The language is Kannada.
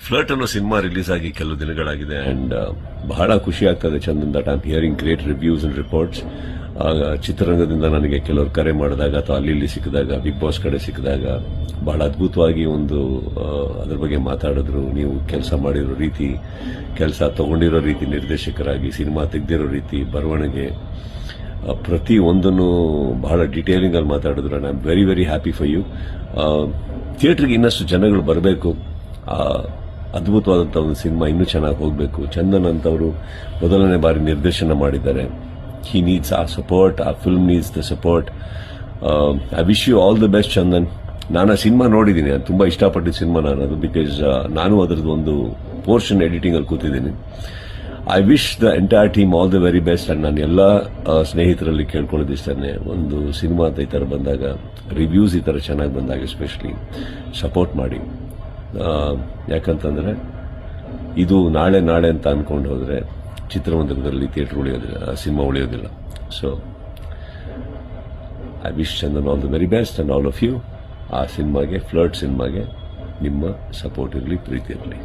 ಫ್ಲರ್ಟ್ ಅನ್ನೋ ಸಿನಿಮಾ ರಿಲೀಸ್ ಆಗಿ ಕೆಲವು ದಿನಗಳಾಗಿದೆ ಅಂಡ್ ಬಹಳ ಖುಷಿ ಆಗ್ತದೆ Chandan that I am hearing great reviews and reports. ಚಿತ್ರರಂಗದಿಂದ ನನಗೆ ಕೆಲವರು ಕರೆ ಮಾಡಿದಾಗ ಅಥವಾ ಅಲ್ಲಿ ಸಿಕ್ಕಿದಾಗ ಬಿಗ್ ಬಾಸ್ ಕಡೆ ಸಿಕ್ಕಿದಾಗ ಬಹಳ ಅದ್ಭುತವಾಗಿ ಒಂದು ಅದ್ರ ಬಗ್ಗೆ ಮಾತಾಡಿದ್ರು. ನೀವು ಕೆಲಸ ಮಾಡಿರೋ ರೀತಿ, ಕೆಲಸ ತಗೊಂಡಿರೋ ರೀತಿ, ನಿರ್ದೇಶಕರಾಗಿ ಸಿನಿಮಾ ತೆಗೆದಿರೋ ರೀತಿ, ಬರವಣಿಗೆ, ಪ್ರತಿ ಒಂದನ್ನು ಬಹಳ ಡೀಟೇಲಿಂಗ್ ಅಲ್ಲಿ ಮಾತಾಡಿದ್ರು. I am very very happy for you. ಥಿಯೇಟರ್ಗೆ ಇನ್ನಷ್ಟು ಜನಗಳು ಬರಬೇಕು. ಅದ್ಭುತವಾದಂಥ ಒಂದು ಸಿನಿಮಾ ಇನ್ನೂ ಚೆನ್ನಾಗಿ ಹೋಗಬೇಕು. ಚಂದನ್ ಅಂತವರು ಮೊದಲನೇ ಬಾರಿ ನಿರ್ದೇಶನ ಮಾಡಿದ್ದಾರೆ. ಹಿ ನೀಡ್ಸ್ ಆರ್ ಸಪೋರ್ಟ್, ಆ film needs the support. I wish you all the best Chandan. ನಾನು ಆ ಸಿನಿಮಾ ನೋಡಿದ್ದೀನಿ, ತುಂಬಾ ಇಷ್ಟಪಟ್ಟಿದ್ದ ಸಿನಿಮಾ ನಾನು ಅದು. ಬಿಕಾಸ್ ನಾನು ಅದರದ್ದು ಒಂದು ಪೋರ್ಷನ್ ಎಡಿಟಿಂಗ್ ಅಲ್ಲಿ ಕೂತಿದ್ದೀನಿ. I wish the entire team all the very best. And ನಾನು ಎಲ್ಲ ಸ್ನೇಹಿತರಲ್ಲಿ ಕೇಳ್ಕೊಳ್ಳೋದಿಷ್ಟೇ, ಒಂದು ಸಿನಿಮಾ ಅಂತ ಈ ಥರ ಬಂದಾಗ, ರಿವ್ಯೂಸ್ ಈ ಥರ ಚೆನ್ನಾಗಿ ಬಂದಾಗ ಎಸ್ಪೆಷಲಿ ಸಪೋರ್ಟ್ ಮಾಡಿ. ಯಾಕಂತಂದ್ರೆ ಇದು ನಾಳೆ ಅಂತ ಅನ್ಕೊಂಡು ಹೋದ್ರೆ ಚಿತ್ರಮಂದಿರದಲ್ಲಿ ಥಿಯೇಟರ್ ಉಳಿಯೋದಿಲ್ಲ, ಸಿನಿಮಾ ಉಳಿಯೋದಿಲ್ಲ. So I wish Chandan all the very best and all of you. ಆ ಸಿನಿಮಾಗೆ, ಫ್ಲರ್ಟ್ ಸಿನಿಮಾಗೆ ನಿಮ್ಮ ಸಪೋರ್ಟ್ ಇರಲಿ, ಪ್ರೀತಿ ಇರಲಿ.